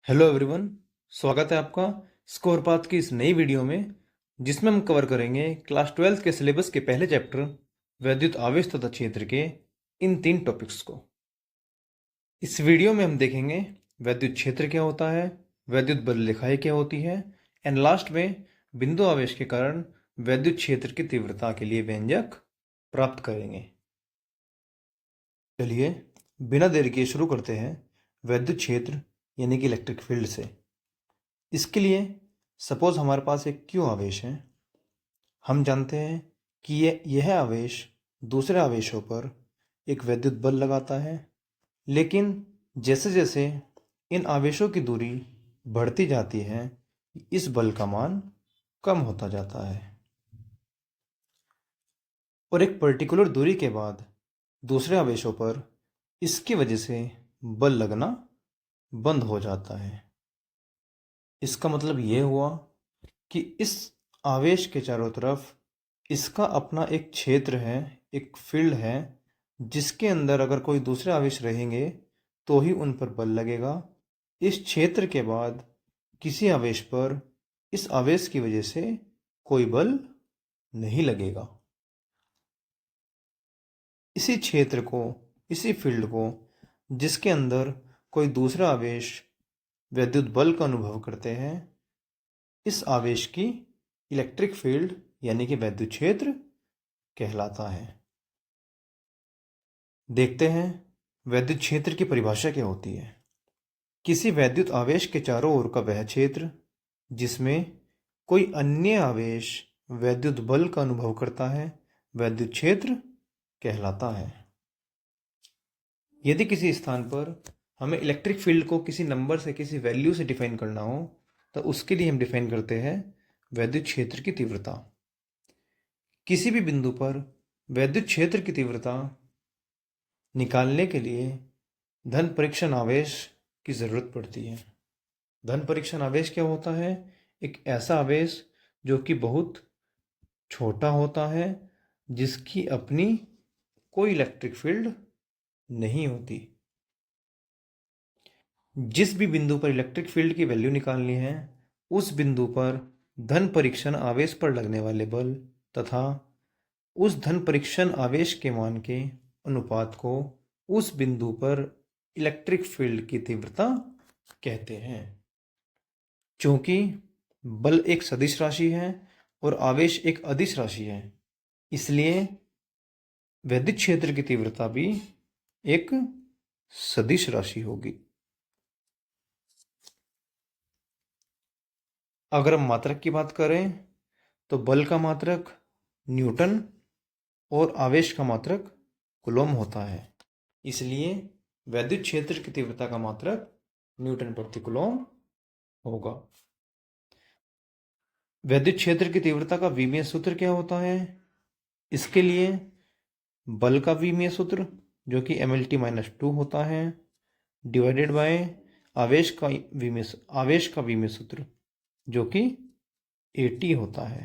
Hello everyone. स्वागत है आपका स्कोर पाथ की इस नई वीडियो में, जिसमें हम कवर करेंगे क्लास 12 के सिलेबस के पहले चैप्टर वैद्युत आवेश तथा क्षेत्र के इन 3 टॉपिक्स को। इस वीडियो में हम देखेंगे वैद्युत क्षेत्र क्या होता है, वैद्युत बल रेखाएं क्या होती है, एंड लास्ट में बिंदु आवेश के कारण वैद्युत क्षेत्र की तीव्रता के लिए व्यंजक प्राप्त करेंगे। चलिए बिना देरी किए शुरू करते हैं वैद्युत क्षेत्र यानी कि इलेक्ट्रिक फील्ड से। इसके लिए सपोज हमारे पास एक क्यू आवेश है। हम जानते हैं कि यह आवेश दूसरे आवेशों पर एक वैद्युत बल लगाता है, लेकिन जैसे जैसे इन आवेशों की दूरी बढ़ती जाती है, इस बल का मान कम होता जाता है और एक पर्टिकुलर दूरी के बाद दूसरे आवेशों पर इसकी वजह से बल लगना बंद हो जाता है। इसका मतलब यह हुआ कि इस आवेश के चारों तरफ इसका अपना एक क्षेत्र है, एक फील्ड है, जिसके अंदर अगर कोई दूसरे आवेश रहेंगे तो ही उन पर बल लगेगा। इस क्षेत्र के बाद किसी आवेश पर इस आवेश की वजह से कोई बल नहीं लगेगा। इसी क्षेत्र को, इसी फील्ड को, जिसके अंदर कोई दूसरा आवेश वैद्युत बल का अनुभव करते हैं, इस आवेश की इलेक्ट्रिक फील्ड यानी कि वैद्युत क्षेत्र कहलाता है। देखते हैं वैद्युत क्षेत्र की परिभाषा क्या होती है। किसी वैद्युत आवेश के चारों ओर का वह क्षेत्र जिसमें कोई अन्य आवेश वैद्युत बल का अनुभव करता है, वैद्युत क्षेत्र कहलाता है। यदि किसी स्थान पर हमें इलेक्ट्रिक फील्ड को किसी नंबर से, किसी वैल्यू से डिफाइन करना हो, तो उसके लिए हम डिफाइन करते हैं वैद्युत क्षेत्र की तीव्रता। किसी भी बिंदु पर वैद्युत क्षेत्र की तीव्रता निकालने के लिए धन परीक्षण आवेश की ज़रूरत पड़ती है। धन परीक्षण आवेश क्या होता है? एक ऐसा आवेश जो कि बहुत छोटा होता है, जिसकी अपनी कोई इलेक्ट्रिक फील्ड नहीं होती। जिस भी बिंदु पर इलेक्ट्रिक फील्ड की वैल्यू निकालनी है, उस बिंदु पर धन परीक्षण आवेश पर लगने वाले बल तथा उस धन परीक्षण आवेश के मान के अनुपात को उस बिंदु पर इलेक्ट्रिक फील्ड की तीव्रता कहते हैं। चूंकि बल एक सदिश राशि है और आवेश एक अदिश राशि है, इसलिए वैद्युत क्षेत्र की तीव्रता भी एक सदिश राशि होगी। अगर हम मात्रक की बात करें तो बल का मात्रक न्यूटन और आवेश का मात्रक कूलॉम होता है, इसलिए वैद्युत क्षेत्र की तीव्रता का मात्रक न्यूटन प्रति कूलॉम होगा। वैद्युत क्षेत्र की तीव्रता का विमीय सूत्र क्या होता है? इसके लिए बल का विमीय सूत्र जो कि mlt-2 होता है, डिवाइडेड बाय आवेश का विमीय सूत्र जो कि AT होता है।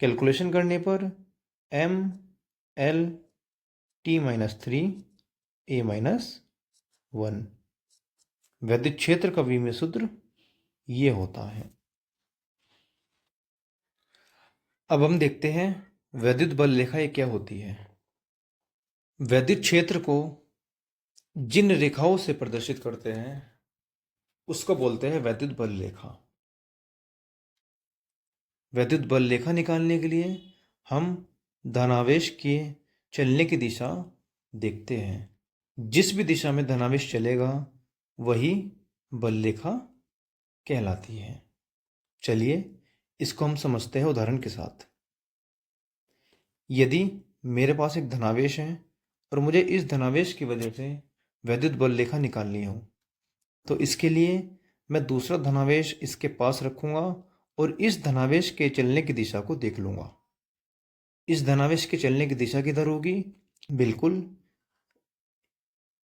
कैलकुलेशन करने पर m l t-3 a-1 वैद्युत क्षेत्र का विमीय सूत्र ये होता है। अब हम देखते हैं वैद्युत बल रेखाएं क्या होती है। वैद्युत क्षेत्र को जिन रेखाओं से प्रदर्शित करते हैं उसको बोलते हैं वैद्युत बल रेखा। वैद्युत बल रेखा निकालने के लिए हम धनावेश के चलने की दिशा देखते हैं। जिस भी दिशा में धनावेश चलेगा वही बल रेखा कहलाती है। चलिए इसको हम समझते हैं उदाहरण के साथ। यदि मेरे पास एक धनावेश है और मुझे इस धनावेश की वजह से वैद्युत बल रेखा निकालनी हो, तो इसके लिए मैं दूसरा धनावेश इसके पास रखूंगा और इस धनावेश के चलने की दिशा को देख लूंगा। इस धनावेश के चलने की दिशा किधर होगी? बिल्कुल,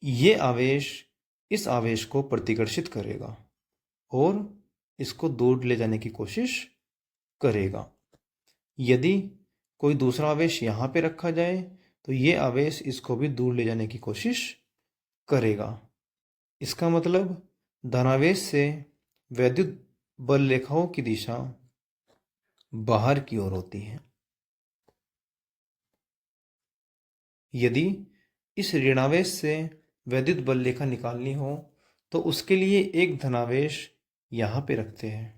ये आवेश इस आवेश को प्रतिकर्षित करेगा और इसको दूर ले जाने की कोशिश करेगा। यदि कोई दूसरा आवेश यहाँ पे रखा जाए तो ये आवेश इसको भी दूर ले जाने की कोशिश करेगा। इसका मतलब धनावेश से वैद्युत बल रेखाओं की दिशा बाहर की ओर होती है। यदि इस ऋणावेश से वैद्युत बल रेखा निकालनी हो तो उसके लिए एक धनावेश यहाँ पे रखते हैं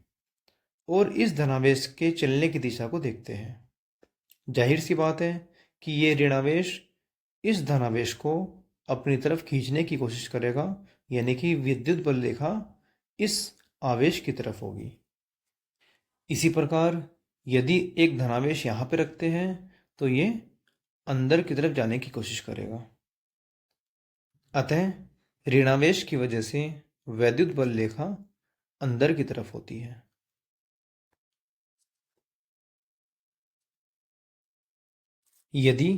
और इस धनावेश के चलने की दिशा को देखते हैं। जाहिर सी बात है कि ये ऋणावेश इस धनावेश को अपनी तरफ खींचने की कोशिश करेगा, यानी कि विद्युत बल रेखा इस आवेश की तरफ होगी। इसी प्रकार यदि एक धनावेश यहाँ पे रखते हैं तो ये अंदर की तरफ जाने की कोशिश करेगा। अतः ऋणावेश की वजह से वैद्युत बल रेखा अंदर की तरफ होती है। यदि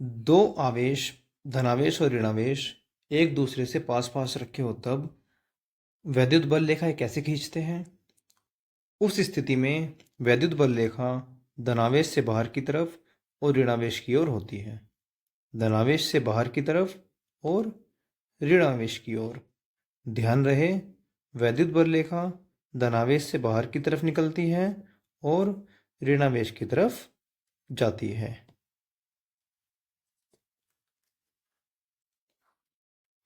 दो आवेश धनावेश और ऋणावेश एक दूसरे से पास पास रखे हो तब वैद्युत बल रेखा कैसे खींचते हैं? उस स्थिति में वैद्युत बल रेखा धनावेश से बाहर की तरफ और ऋणावेश की ओर होती है। धनावेश से बाहर की तरफ और ऋणावेश की ओर। ध्यान रहे, वैद्युत बल रेखा धनावेश से बाहर की तरफ निकलती है और ऋणावेश की तरफ जाती है।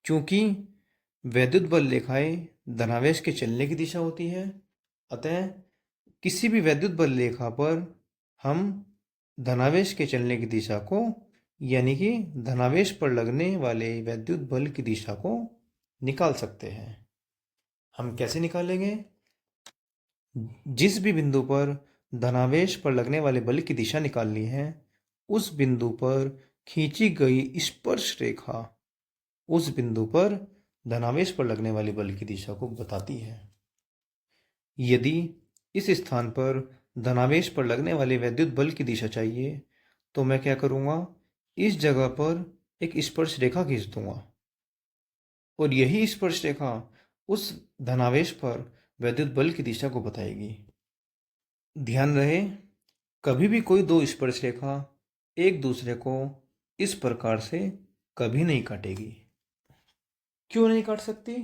चूंकि वैद्युत बल रेखाएं धनावेश के चलने की दिशा होती है, अतः किसी भी वैद्युत बल रेखा पर हम धनावेश के चलने की दिशा को, यानी कि धनावेश पर लगने वाले वैद्युत बल की दिशा को निकाल सकते हैं। हम कैसे निकालेंगे? जिस भी बिंदु पर धनावेश पर लगने वाले बल की दिशा निकालनी है, उस बिंदु पर खींची गई स्पर्श रेखा उस बिंदु पर धनावेश पर लगने वाले बल की दिशा को बताती है। यदि इस स्थान पर धनावेश पर लगने वाले वैद्युत बल की दिशा चाहिए तो मैं क्या करूँगा, इस जगह पर एक स्पर्श रेखा खींच दूंगा और यही स्पर्श रेखा उस धनावेश पर वैद्युत बल की दिशा को बताएगी। ध्यान रहे, कभी भी कोई दो स्पर्श रेखा एक दूसरे को इस प्रकार से कभी नहीं काटेगी। क्यों नहीं काट सकती?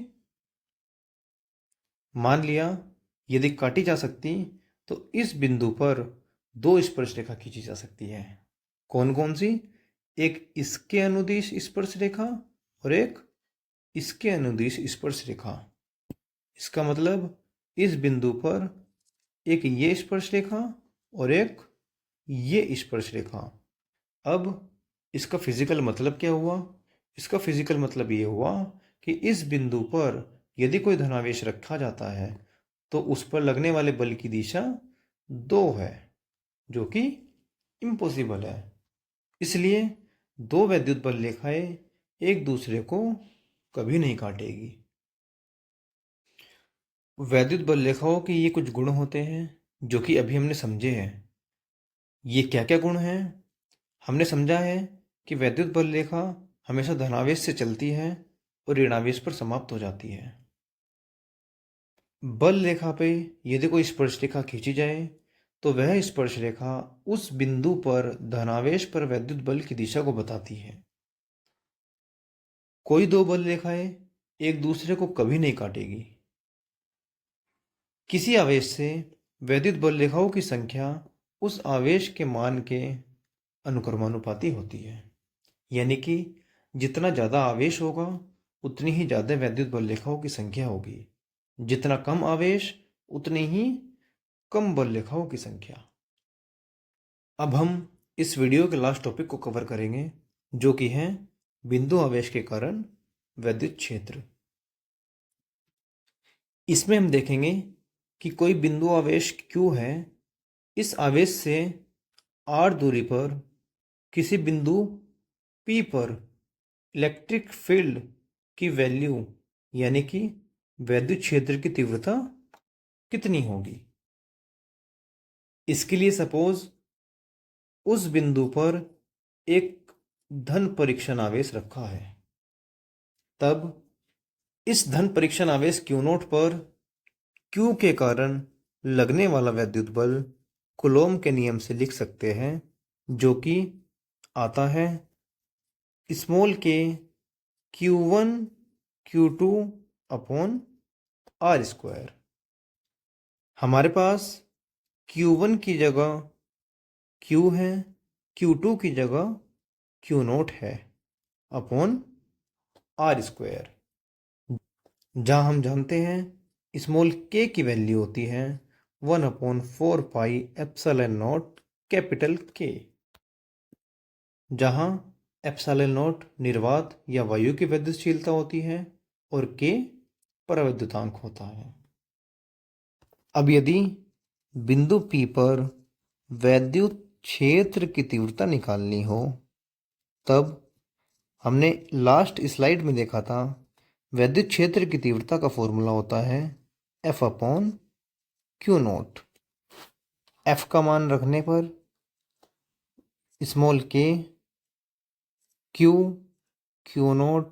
मान लिया यदि काटी जा सकती तो इस बिंदु पर दो स्पर्श रेखा खींची जा सकती है। कौन कौन सी? एक इसके अनुदिश स्पर्श रेखा और एक इसके अनुदिश स्पर्श रेखा। इसका मतलब इस बिंदु पर एक ये स्पर्श रेखा और एक ये स्पर्श रेखा। अब इसका फिजिकल मतलब क्या हुआ? इसका फिजिकल मतलब ये हुआ कि इस बिंदु पर यदि कोई धनावेश रखा जाता है तो उस पर लगने वाले बल की दिशा 2 है, जो कि इम्पॉसिबल है। इसलिए दो वैद्युत बल रेखाएं एक दूसरे को कभी नहीं काटेगी। वैद्युत बल रेखाओं के ये कुछ गुण होते हैं जो कि अभी हमने समझे हैं। ये क्या क्या गुण हैं? हमने समझा है कि वैद्युत बल रेखा हमेशा धनावेश से चलती है और ऋणावेश पर समाप्त हो जाती है। बल रेखा पे यदि कोई स्पर्श रेखा खींची जाए तो वह स्पर्श रेखा उस बिंदु पर धनावेश पर वैद्युत बल की दिशा को बताती है। कोई दो बल रेखाएं एक दूसरे को कभी नहीं काटेगी। किसी आवेश से वैद्युत बल रेखाओं की संख्या उस आवेश के मान के अनुक्रमानुपाती होती है, यानी कि जितना ज़्यादा आवेश होगा उतनी ही ज़्यादा वैद्युत बल रेखाओं की संख्या होगी। जितना कम आवेश उतनी ही कम बल रेखाओं की संख्या। अब हम इस वीडियो के लास्ट टॉपिक को कवर करेंगे, जो कि है बिंदु आवेश के कारण वैद्युत क्षेत्र। इसमें हम देखेंगे कि कोई बिंदु आवेश Q है। इस आवेश से r दूरी पर किसी बिंदु P पर इलेक्ट्रिक फील्ड की वैल्यू, यानी कि वैद्युत क्षेत्र की तीव्रता कितनी होगी। इसके लिए सपोज उस बिंदु पर एक धन परीक्षण आवेश रखा है, तब इस धन परीक्षण आवेश Q0 पर Q के कारण लगने वाला वैद्युत बल कूलोम के नियम से लिख सकते हैं, जो कि आता है small k Q1 Q2 upon r square. हमारे पास Q1 की जगह Q है, Q2 की जगह Q0 है अपॉन आर स्क्वायर। जहाँ हम जानते हैं स्मॉल k की वैल्यू होती है 1/4 pi epsilon not capital K। जहाँ एप्सिलॉन नॉट निर्वात या वायु की विद्युतशीलता होती है और K परावैद्युतांक होता है। अब यदि बिंदु P पर वैद्युत क्षेत्र की तीव्रता निकालनी हो, तब हमने लास्ट स्लाइड में देखा था वैद्युत क्षेत्र की तीव्रता का फॉर्मूला होता है F/Q0। F का मान रखने पर small k Q0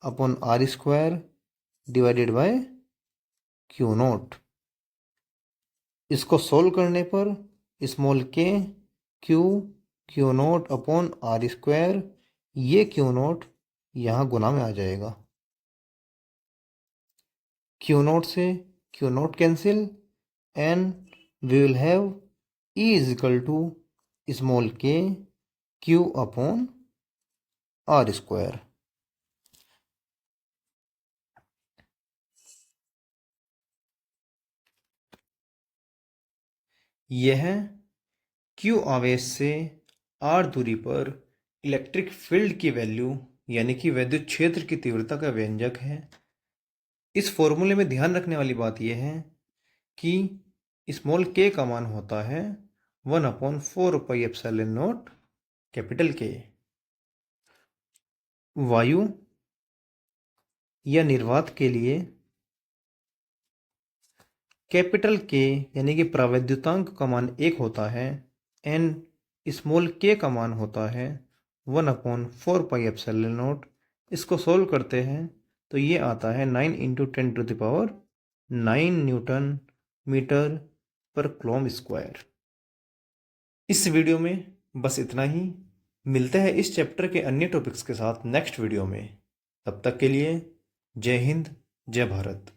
upon r square divided by Q0। इसको सोल्व करने पर small k Q0 upon r square, ये Q0 यहाँ गुना में आ जाएगा। Q0 से Q0 cancel and we will have E is equal to small k Q upon r square. यह Q आवेश से R दूरी पर इलेक्ट्रिक फील्ड की वैल्यू यानी कि विद्युत क्षेत्र की तीव्रता का व्यंजक है। इस फॉर्मूले में ध्यान रखने वाली बात यह है कि स्मॉल k का मान होता है 1/4 pi epsilon not capital K। वायु या निर्वात के लिए कैपिटल K यानी कि प्रावैद्युतांक का मान 1 होता है एंड स्मॉल k का मान होता है 1/4 पाई एप्सिलॉन नॉट। इसको सोल्व करते हैं तो ये आता है 9 × 10⁹ न्यूटन मीटर पर कूलम स्क्वायर। इस वीडियो में बस इतना ही। मिलते हैं इस चैप्टर के अन्य टॉपिक्स के साथ नेक्स्ट वीडियो में। तब तक के लिए जय हिंद, जय भारत।